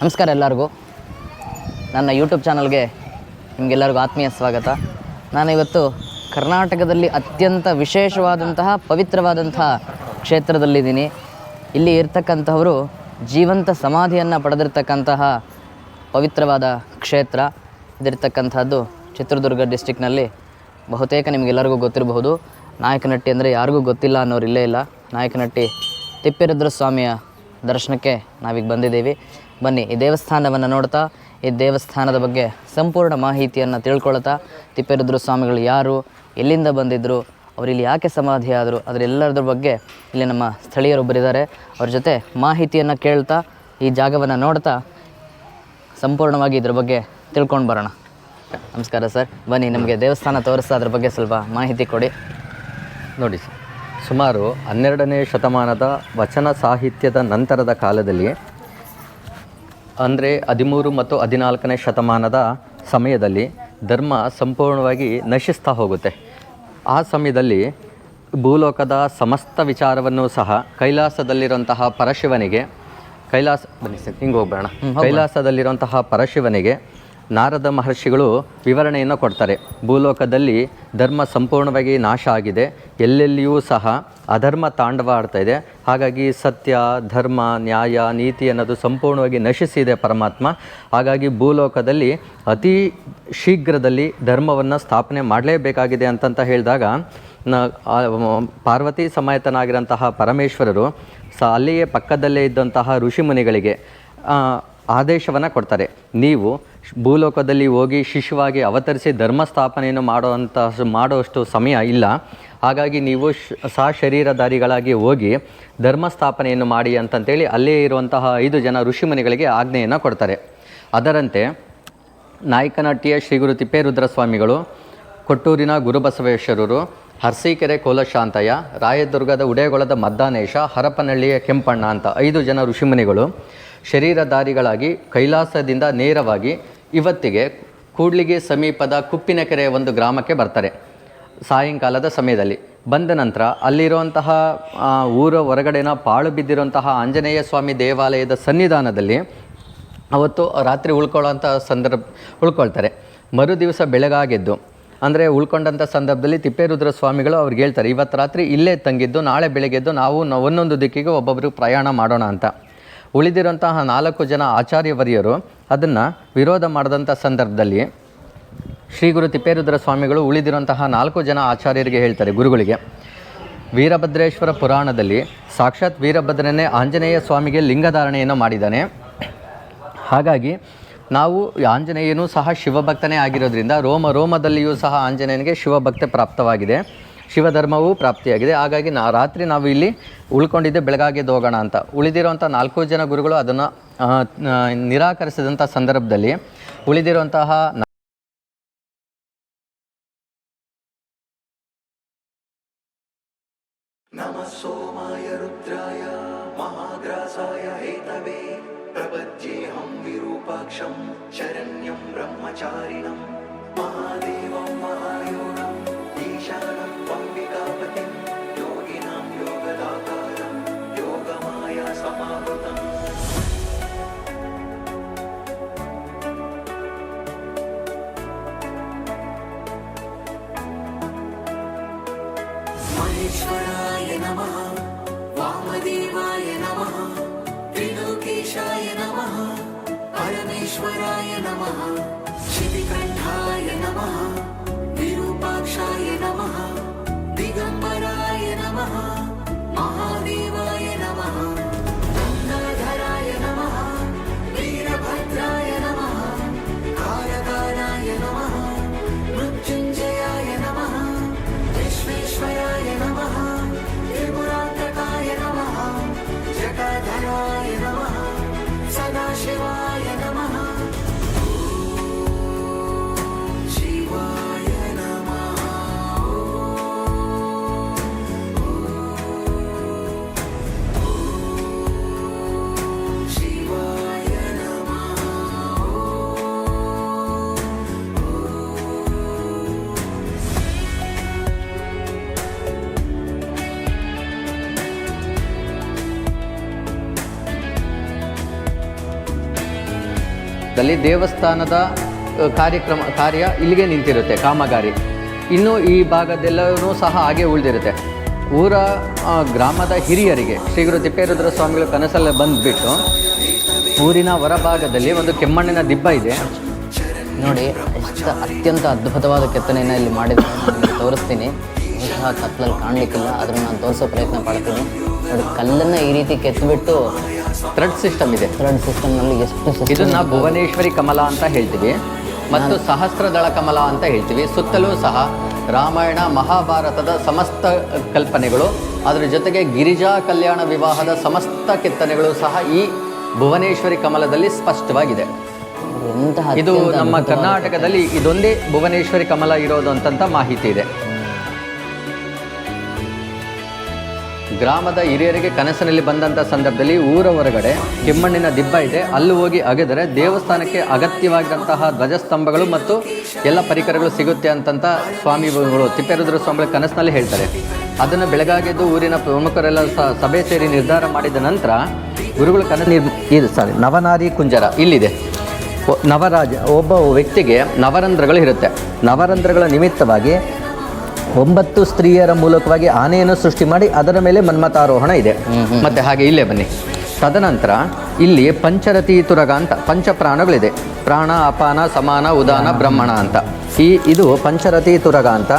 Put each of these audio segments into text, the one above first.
ನಮಸ್ಕಾರ ಎಲ್ಲರಿಗೂ. ನನ್ನ ಯೂಟ್ಯೂಬ್ ಚಾನಲ್ಗೆ ನಿಮಗೆಲ್ಲರಿಗೂ ಆತ್ಮೀಯ ಸ್ವಾಗತ. ನಾನಿವತ್ತು ಕರ್ನಾಟಕದಲ್ಲಿ ಅತ್ಯಂತ ವಿಶೇಷವಾದಂತಹ ಪವಿತ್ರವಾದಂತಹ ಕ್ಷೇತ್ರದಲ್ಲಿದ್ದೀನಿ. ಇಲ್ಲಿ ಇರ್ತಕ್ಕಂಥವರು ಜೀವಂತ ಸಮಾಧಿಯನ್ನು ಪಡೆದಿರ್ತಕ್ಕಂತಹ ಪವಿತ್ರವಾದ ಕ್ಷೇತ್ರ. ಇದಿರ್ತಕ್ಕಂಥದ್ದು ಚಿತ್ರದುರ್ಗ ಡಿಸ್ಟಿಕ್ನಲ್ಲಿ. ಬಹುತೇಕ ನಿಮಗೆಲ್ಲರಿಗೂ ಗೊತ್ತಿರಬಹುದು. ನಾಯಕನಹಟ್ಟಿ ಅಂದರೆ ಯಾರಿಗೂ ಗೊತ್ತಿಲ್ಲ ಅನ್ನೋರು ಇಲ್ಲೇ ಇಲ್ಲ. ನಾಯಕನಹಟ್ಟಿ ತಿಪ್ಪೇರುದ್ರ ಸ್ವಾಮಿಯ ದರ್ಶನಕ್ಕೆ ನಾವೀಗ ಬಂದಿದ್ದೀವಿ. ಬನ್ನಿ, ಈ ದೇವಸ್ಥಾನವನ್ನು ನೋಡ್ತಾ ಈ ದೇವಸ್ಥಾನದ ಬಗ್ಗೆ ಸಂಪೂರ್ಣ ಮಾಹಿತಿಯನ್ನು ತಿಳ್ಕೊಳ್ತಾ, ತಿಪ್ಪೇರುದ್ರ ಸ್ವಾಮಿಗಳು ಯಾರು, ಎಲ್ಲಿಂದ ಬಂದಿದ್ದರು, ಅವರಿಲ್ಲಿ ಯಾಕೆ ಸಮಾಧಿ ಆದರು, ಅದರೆಲ್ಲದ್ರ ಬಗ್ಗೆ ಇಲ್ಲಿ ನಮ್ಮ ಸ್ಥಳೀಯರೊಬ್ಬರಿದ್ದಾರೆ, ಅವ್ರ ಜೊತೆ ಮಾಹಿತಿಯನ್ನು ಕೇಳ್ತಾ ಈ ಜಾಗವನ್ನು ನೋಡ್ತಾ ಸಂಪೂರ್ಣವಾಗಿ ಇದ್ರ ಬಗ್ಗೆ ತಿಳ್ಕೊಂಡು ಬರೋಣ. ನಮಸ್ಕಾರ ಸರ್. ಬನ್ನಿ, ನಮಗೆ ದೇವಸ್ಥಾನ ತೋರಿಸ್ತಾ ಅದ್ರ ಬಗ್ಗೆ ಸ್ವಲ್ಪ ಮಾಹಿತಿ ಕೊಡಿ. ನೋಡಿ ಸರ್, ಸುಮಾರು 12ನೇ ಶತಮಾನದ ವಚನ ಸಾಹಿತ್ಯದ ನಂತರದ ಕಾಲದಲ್ಲಿ, ಅಂದರೆ 13 ಮತ್ತು 14ನೇ ಶತಮಾನದ ಸಮಯದಲ್ಲಿ ಧರ್ಮ ಸಂಪೂರ್ಣವಾಗಿ ನಶಿಸ್ತಾ ಹೋಗುತ್ತೆ. ಆ ಸಮಯದಲ್ಲಿ ಭೂಲೋಕದ ಸಮಸ್ತ ವಿಚಾರವನ್ನು ಸಹ ಕೈಲಾಸದಲ್ಲಿರುವಂತಹ ಪರಶಿವನಿಗೆ ಕೈಲಾಸದಲ್ಲಿರುವಂತಹ ಪರಶಿವನಿಗೆ ನಾರದ ಮಹರ್ಷಿಗಳು ವಿವರಣೆಯನ್ನು ಕೊಡ್ತಾರೆ. ಭೂಲೋಕದಲ್ಲಿ ಧರ್ಮ ಸಂಪೂರ್ಣವಾಗಿ ನಾಶ ಆಗಿದೆ, ಎಲ್ಲೆಲ್ಲಿಯೂ ಸಹ ಅಧರ್ಮ ತಾಂಡವ ಆಡ್ತಾ ಇದೆ. ಹಾಗಾಗಿ ಸತ್ಯ, ಧರ್ಮ, ನ್ಯಾಯ, ನೀತಿ ಅನ್ನೋದು ಸಂಪೂರ್ಣವಾಗಿ ನಶಿಸಿದೆ ಪರಮಾತ್ಮ. ಹಾಗಾಗಿ ಭೂಲೋಕದಲ್ಲಿ ಅತಿ ಶೀಘ್ರದಲ್ಲಿ ಧರ್ಮವನ್ನು ಸ್ಥಾಪನೆ ಮಾಡಲೇಬೇಕಾಗಿದೆ ಅಂತಂತ ಹೇಳಿದಾಗ ಪಾರ್ವತಿ ಸಮೇತನಾಗಿರೋಂತಹ ಪರಮೇಶ್ವರರು ಅಲ್ಲಿಯೇ ಪಕ್ಕದಲ್ಲೇ ಇದ್ದಂತಹ ಋಷಿಮುನಿಗಳಿಗೆ ಆದೇಶವನ್ನು ಕೊಡ್ತಾರೆ. ನೀವು ಭೂಲೋಕದಲ್ಲಿ ಹೋಗಿ ಶಿಶುವಾಗಿ ಅವತರಿಸಿ ಧರ್ಮ ಸ್ಥಾಪನೆಯನ್ನು ಮಾಡೋಷ್ಟು ಸಮಯ ಇಲ್ಲ. ಹಾಗಾಗಿ ನೀವು ಸಶರೀರಧಾರಿಗಳಾಗಿ ಹೋಗಿ ಧರ್ಮ ಸ್ಥಾಪನೆಯನ್ನು ಮಾಡಿ ಅಂತಂತೇಳಿ ಅಲ್ಲೇ ಇರುವಂತಹ 5 ಜನ ಋಷಿಮುನಿಗಳಿಗೆ ಆಜ್ಞೆಯನ್ನು ಕೊಡ್ತಾರೆ. ಅದರಂತೆ ನಾಯಕನಹಟ್ಟಿಯ ಶ್ರೀ ಗುರು ತಿಪ್ಪೇರುದ್ರ ಸ್ವಾಮಿಗಳು, ಕೊಟ್ಟೂರಿನ ಗುರುಬಸವೇಶ್ವರರು, ಅರಸೀಕೆರೆ ಕೋಲಶಾಂತಯ್ಯ, ರಾಯದುರ್ಗದ ಉಡೇಗೊಳದ ಮದ್ದಾನೇಶ, ಹರಪನಹಳ್ಳಿಯ ಕೆಂಪಣ್ಣ ಅಂತ 5 ಜನ ಋಷಿಮುನಿಗಳು ಶರೀರಧಾರಿಗಳಾಗಿ ಕೈಲಾಸದಿಂದ ನೇರವಾಗಿ ಇವತ್ತಿಗೆ ಕೂಡ್ಲಿಗೆ ಸಮೀಪದ ಕುಪ್ಪಿನಕೆರೆಯ ಒಂದು ಗ್ರಾಮಕ್ಕೆ ಬರ್ತಾರೆ. ಸಾಯಂಕಾಲದ ಸಮಯದಲ್ಲಿ ಬಂದ ನಂತರ ಅಲ್ಲಿರುವಂತಹ ಊರ ಹೊರಗಡೆನ ಪಾಳು ಬಿದ್ದಿರುವಂತಹ ಆಂಜನೇಯ ಸ್ವಾಮಿ ದೇವಾಲಯದ ಸನ್ನಿಧಾನದಲ್ಲಿ ಅವತ್ತು ರಾತ್ರಿ ಉಳ್ಕೊಳ್ತಾರೆ. ಮರುದಿವಸ ಬೆಳಗಾಗೆದ್ದು, ಅಂದರೆ ಉಳ್ಕೊಂಡಂಥ ಸಂದರ್ಭದಲ್ಲಿ ತಿಪ್ಪೇರುದ್ರ ಸ್ವಾಮಿಗಳು ಅವ್ರಿಗೆ ಹೇಳ್ತಾರೆ, ಇವತ್ತು ರಾತ್ರಿ ಇಲ್ಲೇ ತಂಗಿದ್ದು ನಾಳೆ ಬೆಳಗ್ಗೆದ್ದು ನಾವು ಒಂದೊಂದು ದಿಕ್ಕಿಗೆ ಒಬ್ಬೊಬ್ಬರು ಪ್ರಯಾಣ ಮಾಡೋಣ ಅಂತ. ಉಳಿದಿರುವಂತಹ 4 ಜನ ಆಚಾರ್ಯವರಿಯರು ಅದನ್ನು ವಿರೋಧ ಮಾಡಿದಂಥ ಸಂದರ್ಭದಲ್ಲಿ ಶ್ರೀ ಗುರು ತಿಪ್ಪೇರುದ್ರ ಸ್ವಾಮಿಗಳು ಉಳಿದಿರುವಂತಹ 4 ಜನ ಆಚಾರ್ಯರಿಗೆ ಹೇಳ್ತಾರೆ, ಗುರುಗಳಿಗೆ, ವೀರಭದ್ರೇಶ್ವರ ಪುರಾಣದಲ್ಲಿ ಸಾಕ್ಷಾತ್ ವೀರಭದ್ರನೇ ಆಂಜನೇಯ ಸ್ವಾಮಿಗೆ ಲಿಂಗಧಾರಣೆಯನ್ನು ಮಾಡಿದ್ದಾನೆ. ಹಾಗಾಗಿ ನಾವು ಆಂಜನೇಯನೂ ಸಹ ಶಿವಭಕ್ತನೇ ಆಗಿರೋದ್ರಿಂದ ರೋಮದಲ್ಲಿಯೂ ಸಹ ಆಂಜನೇಯನಿಗೆ ಶಿವಭಕ್ತಿ ಪ್ರಾಪ್ತವಾಗಿದೆ, ಶಿವಧರ್ಮವೂ ಪ್ರಾಪ್ತಿಯಾಗಿದೆ. ಹಾಗಾಗಿ ರಾತ್ರಿ ನಾವು ಇಲ್ಲಿ ಉಳ್ಕೊಂಡಿದ್ದೆ, ಬೆಳಗಾಗೆದ್ದು ಹೋಗೋಣ ಅಂತ. ಉಳಿದಿರುವಂಥ 4 ಜನ ಗುರುಗಳು ಅದನ್ನು ನಿರಾಕರಿಸಿದಂಥ ಸಂದರ್ಭದಲ್ಲಿ ಉಳಿದಿರುವಂತಹ ನಮಃ ಸೋಮಾಯ ರುದ್ರಾಯ ಮಹಾಗ್ರಾಸಾಯ ಹೇತವೇ ಪ್ರಪದ್ಯೇಹಂ ವಿರೂಪಾಕ್ಷಂ ಶರಣ್ಯಂ ಬ್ರಹ್ಮಚಾರಿಣಂ ಮಹಾದೇವಂ ಮಹಾಯೋಗಂ ಈಶಾನಂ ಅಂಬಿಕಾಪತಿಂ ಯೋಗಿನಾಂ ಯೋಗದಾತಾರಂ ಯೋಗಮಾಯಾ ಸಮಾವೃತಂ. ಮಹೇಶ್ವರಾಯ ನಮಃ, ವಾಮದೇವಾಯ ನಮಃ, ತ್ರಿಲೋಕೇಶಾಯ ನಮಃ, ಪರಮೇಶ್ವರಾಯ ನಮಃ, ಶಿತಿಕಂಠಾಯ ನಮಃ, ವಿರೂಪಾಕ್ಷಾಯ ನಮಃ, ದಿಗಂಬರಾಯ ನಮಃ, ಮಹಾದೇವಾಯ ನಮಃ, ಗಂಗಾಧರಾಯ ನಮಃ, ವೀರಭದ್ರಾಯ ನಮಃ, ಕಾರಕಾರಾಯ ನಮಃ, ಮೃತ್ಯುಂಜಯಾಯ ನಮಃ, ವಿಶ್ವೇಶ್ವರಾಯ ನಮಃ, ತ್ರಿಪುರಾಂತಕಾಯ ನಮಃ, ಜಟಾಧರಾಯ ನಮಃ, ಸದಾಶಿವಾಯ ನಮಃ, ಶಿವಾಯ ನಮಃ, ಸಂದರ್ಭದಲ್ಲಿ ದೇವಸ್ಥಾನದ ಕಾರ್ಯ ಇಲ್ಲಿಗೆ ನಿಂತಿರುತ್ತೆ, ಕಾಮಗಾರಿ. ಇನ್ನು ಈ ಭಾಗದೆಲ್ಲವೂ ಸಹ ಹಾಗೆ ಉಳಿದಿರುತ್ತೆ. ಊರ ಗ್ರಾಮದ ಹಿರಿಯರಿಗೆ ಶ್ರೀ ಗುರು ತಿಪ್ಪೇರುದ್ರ ಸ್ವಾಮಿಗಳು ಕನಸಲ್ಲಿ ಬಂದುಬಿಟ್ಟು ಊರಿನ ಹೊರಭಾಗದಲ್ಲಿ ಒಂದು ಕೆಮ್ಮಣ್ಣಿನ ದಿಬ್ಬ ಇದೆ. ನೋಡಿ, ಎಷ್ಟು ಅತ್ಯಂತ ಅದ್ಭುತವಾದ ಕೆತ್ತನೆಯನ್ನು ಇಲ್ಲಿ ಮಾಡಿದ್ದಾರೆ. ನಾನು ತೋರಿಸ್ತೀನಿ. ಬಹುಶಃ ಕತ್ತಲಲ್ಲಿ ಕಾಣಲಿಕ್ಕಿಲ್ಲ, ಆದರೂ ನಾನು ತೋರಿಸೋ ಪ್ರಯತ್ನ ಪಡ್ತೀನಿ. ನೋಡಿ, ಕಲ್ಲನ್ನು ಈ ರೀತಿ ಕೆತ್ತಿಬಿಟ್ಟು ಥ್ರೆಡ್ ಸಿಸ್ಟಮ್ ಇದೆ. ಥ್ರೆಡ್ ಸಿಸ್ಟಮ್ನಲ್ಲಿ ಎಷ್ಟು ಇದನ್ನು ಭುವನೇಶ್ವರಿ ಕಮಲ ಅಂತ ಹೇಳ್ತೀವಿ ಮತ್ತು ಸಹಸ್ರದಳ ಕಮಲ ಅಂತ ಹೇಳ್ತೀವಿ. ಸುತ್ತಲೂ ಸಹ ರಾಮಾಯಣ ಮಹಾಭಾರತದ ಸಮಸ್ತ ಕಲ್ಪನೆಗಳು, ಅದರ ಜೊತೆಗೆ ಗಿರಿಜಾ ಕಲ್ಯಾಣ ವಿವಾಹದ ಸಮಸ್ತ ಕೆತ್ತನೆಗಳು ಸಹ ಈ ಭುವನೇಶ್ವರಿ ಕಮಲದಲ್ಲಿ ಸ್ಪಷ್ಟವಾಗಿದೆ. ಇದು ನಮ್ಮ ಕರ್ನಾಟಕದಲ್ಲಿ ಇದೊಂದೇ ಭುವನೇಶ್ವರಿ ಕಮಲ ಇರೋದು ಅಂತಂತ ಮಾಹಿತಿ ಇದೆ. ಗ್ರಾಮದ ಹಿರಿಯರಿಗೆ ಕನಸಿನಲ್ಲಿ ಬಂದಂಥ ಸಂದರ್ಭದಲ್ಲಿ ಊರ ಹೊರಗಡೆ ಕೆಮ್ಮಣ್ಣಿನ ದಿಬ್ಬ ಇದೆ, ಅಲ್ಲಿ ಹೋಗಿ ಅಗೆದರೆ ದೇವಸ್ಥಾನಕ್ಕೆ ಅಗತ್ಯವಾಗಿದ್ದಂತಹ ಧ್ವಜಸ್ತಂಭಗಳು ಮತ್ತು ಎಲ್ಲ ಪರಿಕರಗಳು ಸಿಗುತ್ತೆ ಅಂತಂತ ಸ್ವಾಮಿಗಳು ತಿಪ್ಪೇರುದ್ರ ಸ್ವಾಮಿಗಳ ಕನಸಿನಲ್ಲಿ ಹೇಳ್ತಾರೆ. ಅದನ್ನು ಬೆಳಗಾಗಿದ್ದು ಊರಿನ ಪ್ರಮುಖರೆಲ್ಲ ಸಭೆ ಸೇರಿ ನಿರ್ಧಾರ ಮಾಡಿದ ನಂತರ ಗುರುಗಳು ನವನಾರಿ ಕುಂಜರ ಇಲ್ಲಿದೆ. ಒಬ್ಬ ವ್ಯಕ್ತಿಗೆ ನವರಂಧ್ರಗಳು ಇರುತ್ತೆ. ನವರಂಧ್ರಗಳ ನಿಮಿತ್ತವಾಗಿ 9 ಸ್ತ್ರೀಯರ ಮೂಲಕವಾಗಿ ಆನೆಯನ್ನು ಸೃಷ್ಟಿ ಮಾಡಿ ಅದರ ಮೇಲೆ ಮನ್ಮತಾರೋಹಣ ಇದೆ. ಮತ್ತೆ ಹಾಗೆ ಇಲ್ಲೇ ಬನ್ನಿ. ತದನಂತರ ಇಲ್ಲಿ ಪಂಚರತಿ ತುರಗ ಅಂತ ಪಂಚಪ್ರಾಣಗಳಿದೆ. ಪ್ರಾಣ, ಅಪಾನ, ಸಮಾನ, ಉದಾನ, ಬ್ರಹ್ಮಣ ಅಂತ. ಇದು ಪಂಚರತಿ ತುರಗ ಅಂತ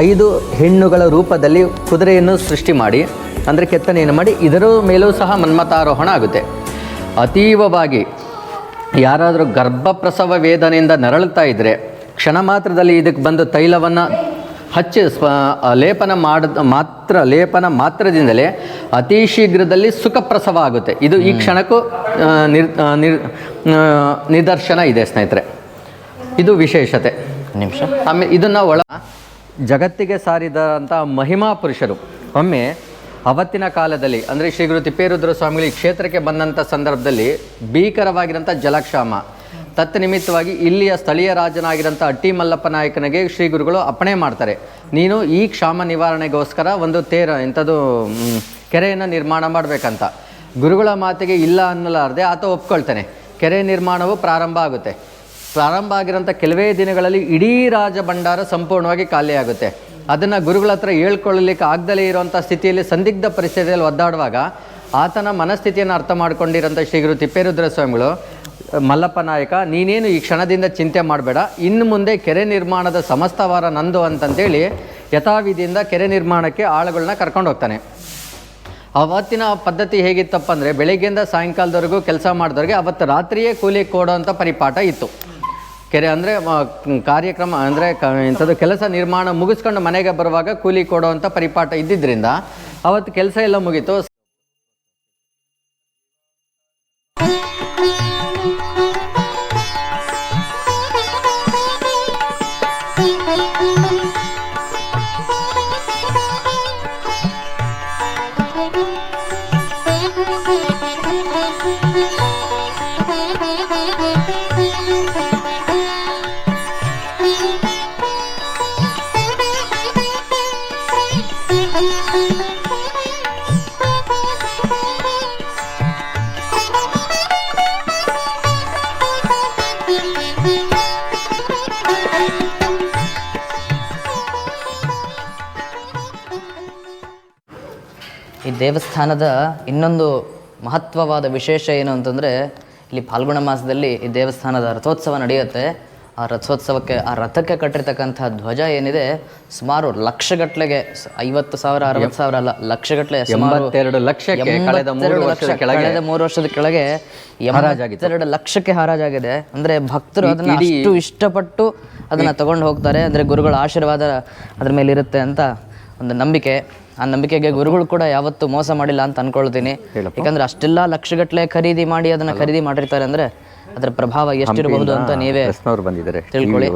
5 ಹೆಣ್ಣುಗಳ ರೂಪದಲ್ಲಿ ಕುದುರೆಯನ್ನು ಸೃಷ್ಟಿ ಮಾಡಿ, ಅಂದರೆ ಕೆತ್ತನೆಯನ್ನು ಮಾಡಿ ಇದರ ಮೇಲೂ ಸಹ ಮನ್ಮತಾರೋಹಣ ಆಗುತ್ತೆ. ಅತೀವವಾಗಿ ಯಾರಾದರೂ ಗರ್ಭಪ್ರಸವ ವೇದನೆಯಿಂದ ನರಳುತ್ತಾ ಇದ್ದರೆ ಕ್ಷಣ ಮಾತ್ರದಲ್ಲಿ ಇದಕ್ಕೆ ಬಂದು ತೈಲವನ್ನು ಹಚ್ಚಿ ಲೇಪನ ಮಾತ್ರದಿಂದಲೇ ಅತಿ ಶೀಘ್ರದಲ್ಲಿ ಸುಖಪ್ರಸವ ಆಗುತ್ತೆ. ಇದು ಈ ಕ್ಷಣಕ್ಕೂ ನಿದರ್ಶನ ಇದೆ ಸ್ನೇಹಿತರೆ. ಇದು ವಿಶೇಷತೆ. ನಿಮಿಷ. ಆಮೇಲೆ ಇದನ್ನು ಜಗತ್ತಿಗೆ ಸಾರಿದಂಥ ಮಹಿಮಾ ಪುರುಷರು ಒಮ್ಮೆ ಅವತ್ತಿನ ಕಾಲದಲ್ಲಿ ಅಂದರೆ ಶ್ರೀ ಗುರು ತಿಪ್ಪೇರುದ್ರ ಸ್ವಾಮಿಗಳು ಈ ಕ್ಷೇತ್ರಕ್ಕೆ ಬಂದಂಥ ಸಂದರ್ಭದಲ್ಲಿ ಭೀಕರವಾಗಿರೋಂಥ ಜಲಕ್ಷಾಮ. ತತ್ನಿಮಿತ್ತವಾಗಿ ಇಲ್ಲಿಯ ಸ್ಥಳೀಯ ರಾಜನಾಗಿರೋಂಥ ಅಟ್ಟಿ ಮಲ್ಲಪ್ಪ ನಾಯಕನಿಗೆ ಶ್ರೀ ಗುರುಗಳು ಅಪ್ಪಣೆ ಮಾಡ್ತಾರೆ, ನೀನು ಈ ಕ್ಷಾಮ ನಿವಾರಣೆಗೋಸ್ಕರ ಒಂದು ಕೆರೆಯನ್ನು ನಿರ್ಮಾಣ ಮಾಡಬೇಕಂತ. ಗುರುಗಳ ಮಾತಿಗೆ ಇಲ್ಲ ಅನ್ನಲಾರದೆ ಆತ ಒಪ್ಕೊಳ್ತಾನೆ. ಕೆರೆ ನಿರ್ಮಾಣವು ಪ್ರಾರಂಭ ಆಗುತ್ತೆ. ಪ್ರಾರಂಭ ಆಗಿರೋಂಥ ಕೆಲವೇ ದಿನಗಳಲ್ಲಿ ಇಡೀ ರಾಜ ಭಂಡಾರ ಸಂಪೂರ್ಣವಾಗಿ ಖಾಲಿಯಾಗುತ್ತೆ. ಅದನ್ನು ಗುರುಗಳ ಹತ್ರ ಹೇಳ್ಕೊಳ್ಳಲಿಕ್ಕೆ ಆಗದಲೇ ಇರುವಂಥ ಸ್ಥಿತಿಯಲ್ಲಿ ಸಂದಿಗ್ಧ ಪರಿಸ್ಥಿತಿಯಲ್ಲಿ ಒದ್ದಾಡುವಾಗ ಆತನ ಮನಸ್ಥಿತಿಯನ್ನು ಅರ್ಥ ಮಾಡ್ಕೊಂಡಿರೋಂಥ ಶ್ರೀ ಗುರು ತಿಪ್ಪೇರುದ್ರ ಸ್ವಾಮಿಗಳು, ಮಲ್ಲಪ್ಪ ನಾಯಕ ನೀನೇನು ಈ ಕ್ಷಣದಿಂದ ಚಿಂತೆ ಮಾಡಬೇಡ, ಇನ್ನು ಮುಂದೆ ಕೆರೆ ನಿರ್ಮಾಣದ ಸಮಸ್ತ ವಾರ ನಂದು ಅಂತಂತೇಳಿ ಯಥಾವಿಧಿಯಿಂದ ಕೆರೆ ನಿರ್ಮಾಣಕ್ಕೆ ಆಳುಗಳನ್ನ ಕರ್ಕೊಂಡು ಹೋಗ್ತಾನೆ. ಅವತ್ತಿನ ಪದ್ಧತಿ ಹೇಗಿತ್ತಪ್ಪ ಅಂದರೆ ಬೆಳಗ್ಗೆಯಿಂದ ಸಾಯಂಕಾಲದವರೆಗೂ ಕೆಲಸ ಮಾಡಿದವ್ರಿಗೆ ಅವತ್ತು ರಾತ್ರಿಯೇ ಕೂಲಿ ಕೊಡೋವಂಥ ಪರಿಪಾಠ ಇತ್ತು. ಕೆರೆ ಅಂದರೆ ಕಾರ್ಯಕ್ರಮ ಅಂದರೆ ಇಂಥದ್ದು ಕೆಲಸ ನಿರ್ಮಾಣ ಮುಗಿಸ್ಕೊಂಡು ಮನೆಗೆ ಬರುವಾಗ ಕೂಲಿ ಕೊಡುವಂಥ ಪರಿಪಾಠ ಇದ್ದಿದ್ದರಿಂದ ಅವತ್ತು ಕೆಲಸ ಎಲ್ಲ ಮುಗೀತು. ಈ ದೇವಸ್ಥಾನದ ಇನ್ನೊಂದು ಮಹತ್ವವಾದ ವಿಶೇಷ ಏನು ಅಂತಂದರೆ, ಇಲ್ಲಿ ಫಾಲ್ಗುಣ ಮಾಸದಲ್ಲಿ ಈ ದೇವಸ್ಥಾನದ ರಥೋತ್ಸವ ನಡೆಯುತ್ತೆ. ಆ ರಥೋತ್ಸವಕ್ಕೆ ಆ ರಥಕ್ಕೆ ಕಟ್ಟಿರ್ತಕ್ಕಂಥ ಧ್ವಜ ಏನಿದೆ ಸುಮಾರು ಲಕ್ಷಗಟ್ಟಲೆಗೆ 50,000 60,000 ಅಲ್ಲ, ಲಕ್ಷಗಟ್ಟಲೆ 82 ಲಕ್ಷಕ್ಕೆ ಕಳೆದ 3 ವರ್ಷದ ಕೆಳಗೆ 82 ಲಕ್ಷಕ್ಕೆ ಹರಾಜಾಗಿದೆ. ಅಂದರೆ ಭಕ್ತರು ಅದನ್ನು ಅಷ್ಟು ಇಷ್ಟಪಟ್ಟು ಅದನ್ನು ತಗೊಂಡು ಹೋಗ್ತಾರೆ. ಅಂದರೆ ಗುರುಗಳ ಆಶೀರ್ವಾದ ಅದ್ರ ಮೇಲೆ ಇರುತ್ತೆ ಅಂತ ಒಂದು ನಂಬಿಕೆ. ಆ ನಂಬಿಕೆಗೆ ಗುರುಗಳು ಕೂಡ ಯಾವತ್ತೂ ಮೋಸ ಮಾಡಿಲ್ಲ ಅಂತ ಅನ್ಕೊಳ್ತೀನಿ. ಯಾಕಂದ್ರೆ ಅಷ್ಟೆಲ್ಲ ಲಕ್ಷಗಟ್ಟಲೆ ಖರೀದಿ ಮಾಡಿ ಅದನ್ನ ಖರೀದಿ ಮಾಡಿರ್ತಾರೆ ಅಂದ್ರೆ ಅದರ ಪ್ರಭಾವ ಎಷ್ಟಿರಬಹುದು ಅಂತ ನೀವೇ ತಿಳ್ಕೊಳ್ಳಿ.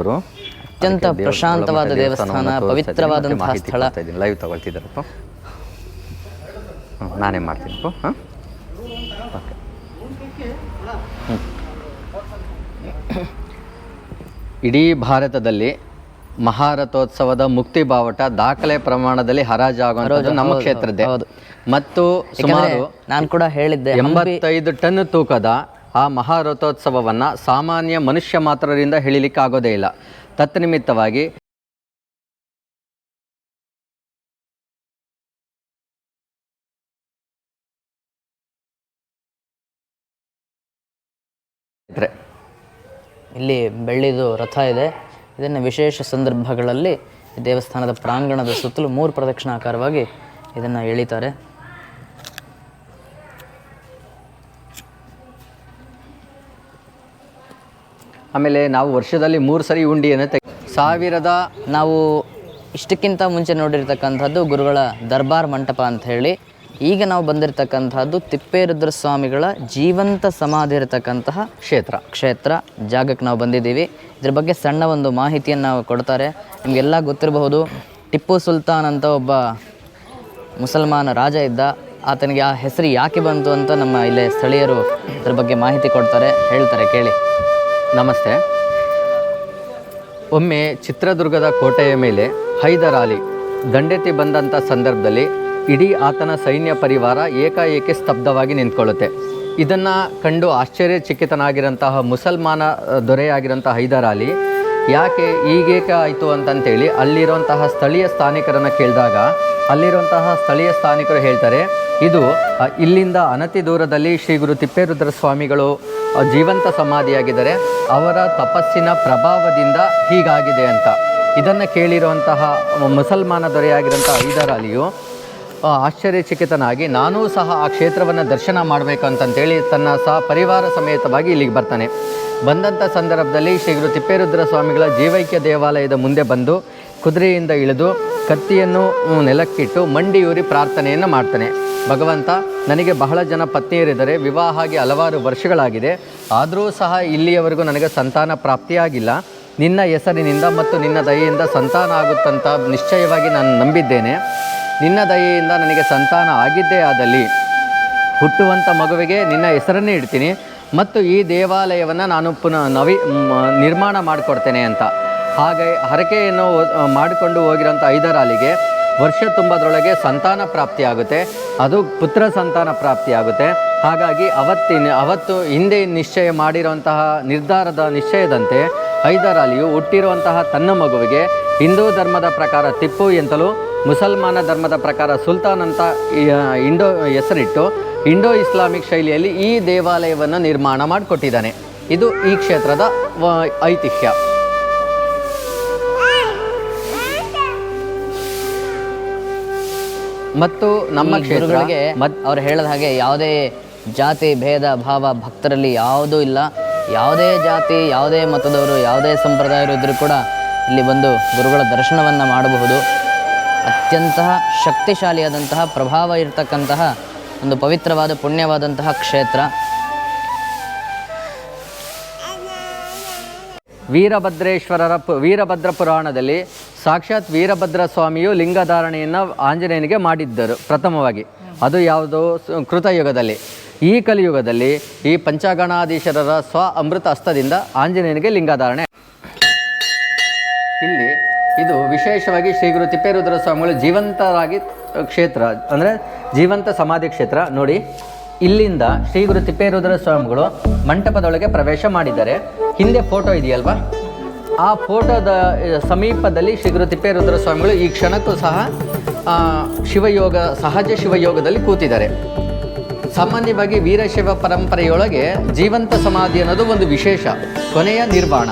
ಅತ್ಯಂತ ಪ್ರಶಾಂತವಾದ ದೇವಸ್ಥಾನ, ಪವಿತ್ರವಾದಂತಹ ಸ್ಥಳ. ಲೈವ್ ತಗೊಳ್ತಿದ್ದಾರಪ್ಪ, ನಾನೇ ಮಾಡ್ತೀನಿ. ಇಡೀ ಭಾರತದಲ್ಲಿ ಮಹಾರಥೋತ್ಸವದ ಮುಕ್ತಿ ಬಾವಟ ದಾಖಲೆ ಪ್ರಮಾಣದಲ್ಲಿ ಹರಾಜಾಗುವಂಥದ್ದು ನಮ್ಮ ಕ್ಷೇತ್ರದ್ದೇ. ಮತ್ತು ಸುಮಾರು ನಾನು ಕೂಡ ಹೇಳಿದ್ದೆ 85 ಟನ್ ತೂಕದ ಆ ಮಹಾರಥೋತ್ಸವವನ್ನು ಸಾಮಾನ್ಯ ಮನುಷ್ಯ ಮಾತ್ರರಿಂದ ಹೇಳಿಲಿಕ್ಕಾಗೋದೇ ಇಲ್ಲ. ತತ್ನಿಮಿತ್ತವಾಗಿ ಇಲ್ಲಿ ಬೆಳ್ಳಿದು ರಥ ಇದೆ. ಇದನ್ನು ವಿಶೇಷ ಸಂದರ್ಭಗಳಲ್ಲಿ ದೇವಸ್ಥಾನದ ಪ್ರಾಂಗಣದ ಸುತ್ತಲೂ 3 ಪ್ರದಕ್ಷಿಣಾಕಾರವಾಗಿ ಇದನ್ನು ಎಳಿತಾರೆ. ಆಮೇಲೆ ನಾವು ವರ್ಷದಲ್ಲಿ 3 ಸರಿ ಉಂಡಿಯನ್ನು ನಾವು ಇಷ್ಟಕ್ಕಿಂತ ಮುಂಚೆ ನೋಡಿರ್ತಕ್ಕಂಥದ್ದು ಗುರುಗಳ ದರ್ಬಾರ್ ಮಂಟಪ ಅಂತ ಹೇಳಿ. ಈಗ ನಾವು ಬಂದಿರತಕ್ಕಂಥದ್ದು ತಿಪ್ಪೇರುದ್ರ ಸ್ವಾಮಿಗಳ ಜೀವಂತ ಸಮಾಧಿ ಇರತಕ್ಕಂತಹ ಕ್ಷೇತ್ರ ಜಾಗಕ್ಕೆ ನಾವು ಬಂದಿದ್ದೀವಿ. ಇದ್ರ ಬಗ್ಗೆ ಸಣ್ಣ ಒಂದು ಮಾಹಿತಿಯನ್ನು ನಾವು ಕೊಡ್ತಾರೆ. ನಿಮಗೆಲ್ಲ ಗೊತ್ತಿರಬಹುದು, ಟಿಪ್ಪು ಸುಲ್ತಾನ್ ಅಂತ ಒಬ್ಬ ಮುಸಲ್ಮಾನ ರಾಜ ಇದ್ದ. ಆತನಿಗೆ ಆ ಹೆಸರು ಯಾಕೆ ಬಂತು ಅಂತ ನಮ್ಮ ಇಲ್ಲೇ ಸ್ಥಳೀಯರು ಇದ್ರ ಬಗ್ಗೆ ಮಾಹಿತಿ ಕೊಡ್ತಾರೆ, ಹೇಳ್ತಾರೆ, ಕೇಳಿ. ನಮಸ್ತೆ. ಒಮ್ಮೆ ಚಿತ್ರದುರ್ಗದ ಕೋಟೆಯ ಮೇಲೆ ಹೈದರ್ ಅಲಿ ದಂಡೆತ್ತಿ ಬಂದಂಥ ಸಂದರ್ಭದಲ್ಲಿ ಇಡೀ ಆತನ ಸೈನ್ಯ ಪರಿವಾರ ಏಕಾಏಕಿ ಸ್ತಬ್ಧವಾಗಿ ನಿಂತ್ಕೊಳ್ಳುತ್ತೆ. ಇದನ್ನು ಕಂಡು ಆಶ್ಚರ್ಯಚಕಿತನಾಗಿರೋಂತಹ ಮುಸಲ್ಮಾನ ದೊರೆಯಾಗಿರೋಂಥ ಹೈದರ್ ಅಲಿ ಯಾಕೆ ಹೀಗೇಕೆ ಆಯಿತು ಅಂತಂತೇಳಿ ಅಲ್ಲಿರುವಂತಹ ಸ್ಥಳೀಯ ಸ್ಥಾನಿಕರನ್ನು ಕೇಳಿದಾಗ ಅಲ್ಲಿರುವಂತಹ ಸ್ಥಳೀಯ ಸ್ಥಾನಿಕರು ಹೇಳ್ತಾರೆ, ಇದು ಇಲ್ಲಿಂದ ಅನತಿ ದೂರದಲ್ಲಿ ಶ್ರೀ ಗುರು ತಿಪ್ಪೇರುದ್ರ ಸ್ವಾಮಿಗಳು ಜೀವಂತ ಸಮಾಧಿಯಾಗಿದ್ದಾರೆ, ಅವರ ತಪಸ್ಸಿನ ಪ್ರಭಾವದಿಂದ ಹೀಗಾಗಿದೆ ಅಂತ. ಇದನ್ನು ಕೇಳಿರುವಂತಹ ಮುಸಲ್ಮಾನ ದೊರೆಯಾಗಿರೋಂಥ ಹೈದರ್ ಅಲಿಯು ಆಶ್ಚರ್ಯಚಕಿತನಾಗಿ ನಾನೂ ಸಹ ಆ ಕ್ಷೇತ್ರವನ್ನು ದರ್ಶನ ಮಾಡಬೇಕು ಅಂತಂತೇಳಿ ತನ್ನ ಪರಿವಾರ ಸಮೇತವಾಗಿ ಇಲ್ಲಿಗೆ ಬರ್ತಾನೆ. ಬಂದಂಥ ಸಂದರ್ಭದಲ್ಲಿ ಶ್ರೀ ಗುರು ತಿಪ್ಪೇರುದ್ರ ಸ್ವಾಮಿಗಳ ಜೀವೈಕ್ಯ ದೇವಾಲಯದ ಮುಂದೆ ಬಂದು ಕುದುರೆಯಿಂದ ಇಳಿದು ಕತ್ತಿಯನ್ನು ನೆಲಕ್ಕಿಟ್ಟು ಮಂಡಿಯೂರಿ ಪ್ರಾರ್ಥನೆಯನ್ನು ಮಾಡ್ತಾನೆ. ಭಗವಂತ, ನನಗೆ ಬಹಳ ಜನ ಪತ್ನಿಯರಿದ್ದಾರೆ, ವಿವಾಹ ಆಗಿ ಹಲವಾರು ವರ್ಷಗಳಾಗಿದೆ, ಆದರೂ ಸಹ ಇಲ್ಲಿಯವರೆಗೂ ನನಗೆ ಸಂತಾನ ಪ್ರಾಪ್ತಿಯಾಗಿಲ್ಲ. ನಿನ್ನ ಹೆಸರಿನಿಂದ ಮತ್ತು ನಿನ್ನ ದಯೆಯಿಂದ ಸಂತಾನ ಆಗುತ್ತಂತ ನಿಶ್ಚಯವಾಗಿ ನಾನು ನಂಬಿದ್ದೇನೆ. ನಿನ್ನ ದಯೆಯಿಂದ ನನಗೆ ಸಂತಾನ ಆಗಿದ್ದೇ ಆದಲ್ಲಿ ಹುಟ್ಟುವಂಥ ಮಗುವಿಗೆ ನಿನ್ನ ಹೆಸರನ್ನೇ ಇಡ್ತೀನಿ ಮತ್ತು ಈ ದೇವಾಲಯವನ್ನು ನಾನು ಪುನಃ ನಿರ್ಮಾಣ ಮಾಡಿಕೊಡ್ತೇನೆ ಅಂತ. ಹಾಗೆ ಹರಕೆಯನ್ನು ಮಾಡಿಕೊಂಡು ಹೋಗಿರೋಂಥ ಹೈದರ್ ಅಲಿಗೆ ವರ್ಷ ತುಂಬದರೊಳಗೆ ಸಂತಾನ ಪ್ರಾಪ್ತಿಯಾಗುತ್ತೆ, ಅದು ಪುತ್ರ ಸಂತಾನ ಪ್ರಾಪ್ತಿಯಾಗುತ್ತೆ. ಹಾಗಾಗಿ ಅವತ್ತು ಹಿಂದೆ ನಿಶ್ಚಯ ಮಾಡಿರುವಂತಹ ನಿರ್ಧಾರದ ನಿಶ್ಚಯದಂತೆ ಹೈದರ್ ಅಲಿಯು ಹುಟ್ಟಿರುವಂತಹ ತನ್ನ ಮಗುವಿಗೆ ಹಿಂದೂ ಧರ್ಮದ ಪ್ರಕಾರ ಟಿಪ್ಪು ಎಂತಲೂ, ಮುಸಲ್ಮಾನ ಧರ್ಮದ ಪ್ರಕಾರ ಸುಲ್ತಾನ್ ಅಂತ ಹೆಸರಿಟ್ಟು ಇಂಡೋ ಇಸ್ಲಾಮಿಕ್ ಶೈಲಿಯಲ್ಲಿ ಈ ದೇವಾಲಯವನ್ನು ನಿರ್ಮಾಣ ಮಾಡಿಕೊಟ್ಟಿದ್ದಾನೆ. ಇದು ಈ ಕ್ಷೇತ್ರದ ಐತಿಹ್ಯ. ಮತ್ತು ನಮ್ಮ ಕ್ಷೇತ್ರಗಳಿಗೆ ಅವ್ರು ಹೇಳಿದ ಹಾಗೆ ಯಾವುದೇ ಜಾತಿ ಭೇದ ಭಾವ ಭಕ್ತರಲ್ಲಿ ಯಾವುದೂ ಇಲ್ಲ. ಯಾವುದೇ ಜಾತಿ, ಯಾವುದೇ ಮತದವರು, ಯಾವುದೇ ಸಂಪ್ರದಾಯರು ಇದ್ದರೂ ಕೂಡ ಇಲ್ಲಿ ಬಂದು ಗುರುಗಳ ದರ್ಶನವನ್ನು ಮಾಡಬಹುದು. ಅತ್ಯಂತ ಶಕ್ತಿಶಾಲಿಯಾದಂತಹ ಪ್ರಭಾವ ಇರತಕ್ಕಂತಹ ಒಂದು ಪವಿತ್ರವಾದ ಪುಣ್ಯವಾದಂತಹ ಕ್ಷೇತ್ರ. ವೀರಭದ್ರ ಪುರಾಣದಲ್ಲಿ ಸಾಕ್ಷಾತ್ ವೀರಭದ್ರ ಸ್ವಾಮಿಯು ಲಿಂಗಧಾರಣೆಯನ್ನು ಆಂಜನೇಯನಿಗೆ ಮಾಡಿದ್ದರು ಪ್ರಥಮವಾಗಿ. ಅದು ಯಾವುದೋ ಕೃತಯುಗದಲ್ಲಿ. ಈ ಕಲಿಯುಗದಲ್ಲಿ ಈ ಪಂಚಗಣಾಧೀಶರ ಅಮೃತ ಹಸ್ತದಿಂದ ಆಂಜನೇಯನಿಗೆ ಲಿಂಗಧಾರಣೆ. ಇಲ್ಲಿ ಇದು ವಿಶೇಷವಾಗಿ ಶ್ರೀ ಗುರು ತಿಪ್ಪೇರುದ್ರ ಸ್ವಾಮಿಗಳು ಜೀವಂತರಾಗಿ ಕ್ಷೇತ್ರ, ಅಂದರೆ ಜೀವಂತ ಸಮಾಧಿ ಕ್ಷೇತ್ರ. ನೋಡಿ, ಇಲ್ಲಿಂದ ಶ್ರೀ ಗುರು ತಿಪ್ಪೇರುದ್ರ ಸ್ವಾಮಿಗಳು ಮಂಟಪದೊಳಗೆ ಪ್ರವೇಶ ಮಾಡಿದ್ದಾರೆ. ಹಿಂದೆ ಫೋಟೋ ಇದೆಯಲ್ವಾ, ಆ ಫೋಟೋದ ಸಮೀಪದಲ್ಲಿ ಶ್ರೀ ಗುರು ತಿಪ್ಪೇರುದ್ರ ಸ್ವಾಮಿಗಳು ಈ ಕ್ಷಣಕ್ಕೂ ಸಹ ಸಹಜ ಶಿವಯೋಗದಲ್ಲಿ ಕೂತಿದ್ದಾರೆ. ಸಾಮಾನ್ಯವಾಗಿ ವೀರಶೈವ ಪರಂಪರೆಯೊಳಗೆ ಜೀವಂತ ಸಮಾಧಿ ಅನ್ನೋದು ಒಂದು ವಿಶೇಷ, ಕೊನೆಯ ನಿರ್ವಾಣ.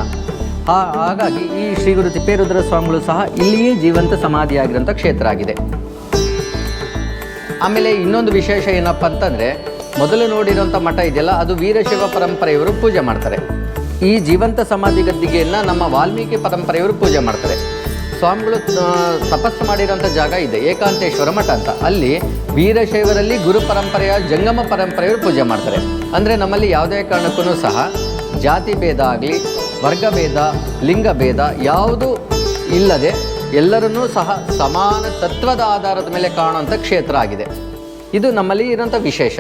ಹಾಗಾಗಿ ಈ ಶ್ರೀ ಗುರು ತಿಪ್ಪೇರುದ್ರ ಸ್ವಾಮಿಗಳು ಸಹ ಇಲ್ಲಿಯೇ ಜೀವಂತ ಸಮಾಧಿಯಾಗಿರೋಂಥ ಕ್ಷೇತ್ರ ಆಗಿದೆ. ಆಮೇಲೆ ಇನ್ನೊಂದು ವಿಶೇಷ ಏನಪ್ಪ ಅಂತಂದರೆ, ಮೊದಲು ನೋಡಿರೋಂಥ ಮಠ ಇದೆಯಲ್ಲ, ಅದು ವೀರಶೈವ ಪರಂಪರೆಯವರು ಪೂಜೆ ಮಾಡ್ತಾರೆ. ಈ ಜೀವಂತ ಸಮಾಧಿ ಗದ್ದಿಗೆಯನ್ನು ನಮ್ಮ ವಾಲ್ಮೀಕಿ ಪರಂಪರೆಯವರು ಪೂಜೆ ಮಾಡ್ತಾರೆ. ಸ್ವಾಮಿಗಳು ತಪಸ್ಸು ಮಾಡಿರೋಂಥ ಜಾಗ ಇದೆ, ಏಕಾಂತೇಶ್ವರ ಮಠ ಅಂತ. ಅಲ್ಲಿ ವೀರಶೈವರಲ್ಲಿ ಗುರು ಪರಂಪರೆಯ ಜಂಗಮ ಪರಂಪರೆಯವರು ಪೂಜೆ ಮಾಡ್ತಾರೆ. ಅಂದರೆ ನಮ್ಮಲ್ಲಿ ಯಾವುದೇ ಕಾರಣಕ್ಕೂ ಸಹ ಜಾತಿ ಭೇದ ಆಗಲಿ, ವರ್ಗಭೇದ, ಲಿಂಗಭೇದ ಯಾವುದೂ ಇಲ್ಲದೆ ಎಲ್ಲರನ್ನೂ ಸಹ ಸಮಾನ ತತ್ವದ ಆಧಾರದ ಮೇಲೆ ಕಾಣುವಂಥ ಕ್ಷೇತ್ರ ಆಗಿದೆ. ಇದು ನಮ್ಮಲ್ಲಿ ಇರೋಂಥ ವಿಶೇಷ.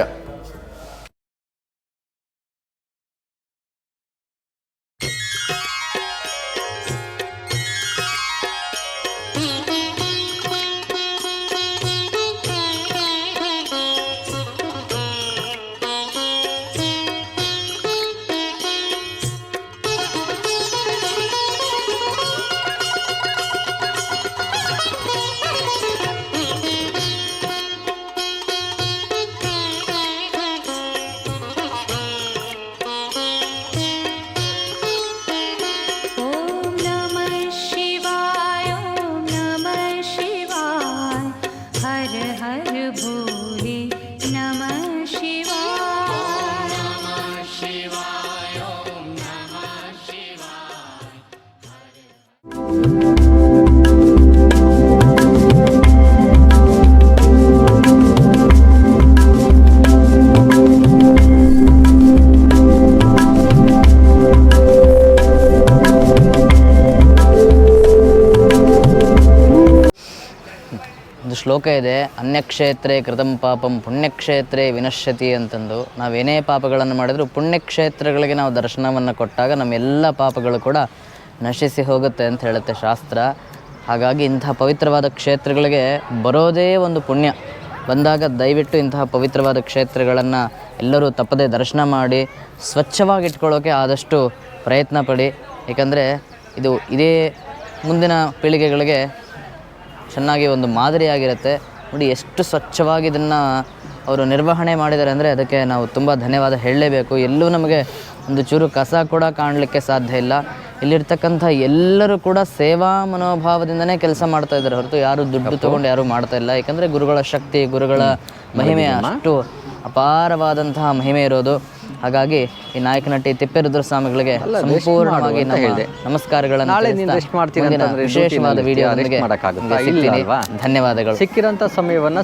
ಶ್ಲೋಕ ಇದೆ, ಅನ್ಯಕ್ಷೇತ್ರೇ ಕೃತಂ ಪಾಪಂ ಪುಣ್ಯಕ್ಷೇತ್ರೇ ವಿನಶ್ಯತಿ ಅಂತಂದು. ನಾವೇನೇ ಪಾಪಗಳನ್ನು ಮಾಡಿದರೂ ಪುಣ್ಯಕ್ಷೇತ್ರಗಳಿಗೆ ನಾವು ದರ್ಶನವನ್ನು ಕೊಟ್ಟಾಗ ನಮ್ಮೆಲ್ಲ ಪಾಪಗಳು ಕೂಡ ನಶಿಸಿ ಹೋಗುತ್ತೆ ಅಂತ ಹೇಳುತ್ತೆ ಶಾಸ್ತ್ರ. ಹಾಗಾಗಿ ಇಂತಹ ಪವಿತ್ರವಾದ ಕ್ಷೇತ್ರಗಳಿಗೆ ಬರೋದೇ ಒಂದು ಪುಣ್ಯ. ಬಂದಾಗ ದಯವಿಟ್ಟು ಇಂತಹ ಪವಿತ್ರವಾದ ಕ್ಷೇತ್ರಗಳನ್ನು ಎಲ್ಲರೂ ತಪ್ಪದೇ ದರ್ಶನ ಮಾಡಿ ಸ್ವಚ್ಛವಾಗಿಟ್ಕೊಳ್ಳೋಕೆ ಆದಷ್ಟು ಪ್ರಯತ್ನ ಪಡಿ. ಏಕೆಂದರೆ ಇದೇ ಮುಂದಿನ ಪೀಳಿಗೆಗಳಿಗೆ ಚೆನ್ನಾಗಿ ಒಂದು ಮಾದರಿಯಾಗಿರುತ್ತೆ. ನೋಡಿ ಎಷ್ಟು ಸ್ವಚ್ಛವಾಗಿ ಇದನ್ನು ಅವರು ನಿರ್ವಹಣೆ ಮಾಡಿದ್ದಾರೆ ಅಂದರೆ ಅದಕ್ಕೆ ನಾವು ತುಂಬ ಧನ್ಯವಾದ ಹೇಳಲೇಬೇಕು. ಎಲ್ಲೂ ನಮಗೆ ಒಂದು ಚೂರು ಕಸ ಕೂಡ ಕಾಣಲಿಕ್ಕೆ ಸಾಧ್ಯ ಇಲ್ಲ. ಇಲ್ಲಿರ್ತಕ್ಕಂಥ ಎಲ್ಲರೂ ಕೂಡ ಸೇವಾ ಮನೋಭಾವದಿಂದನೇ ಕೆಲಸ ಮಾಡ್ತಾ ಇದ್ದಾರೆ ಹೊರತು ಯಾರು ದುಡ್ಡು ತೊಗೊಂಡು ಯಾರೂ ಮಾಡ್ತಾ ಇಲ್ಲ. ಯಾಕಂದರೆ ಗುರುಗಳ ಶಕ್ತಿ, ಗುರುಗಳ ಮಹಿಮೆ ಅಷ್ಟು ಅಪಾರವಾದಂತಹ ಮಹಿಮೆ ಇರೋದು. ಹಾಗಾಗಿ ಈ ನಾಯಕನಹಟ್ಟಿ ತಿಪ್ಪೇರುದ್ರ ಸ್ವಾಮಿಗಳಿಗೆ ಸಂಪೂರ್ಣವಾಗಿ ನಮಸ್ಕಾರಗಳನ್ನು ವಿಶೇಷವಾದ ವಿಡಿಯೋ ಧನ್ಯವಾದಗಳು. ಸಿಕ್ಕಿರಂಥ ಸಮಯವನ್ನು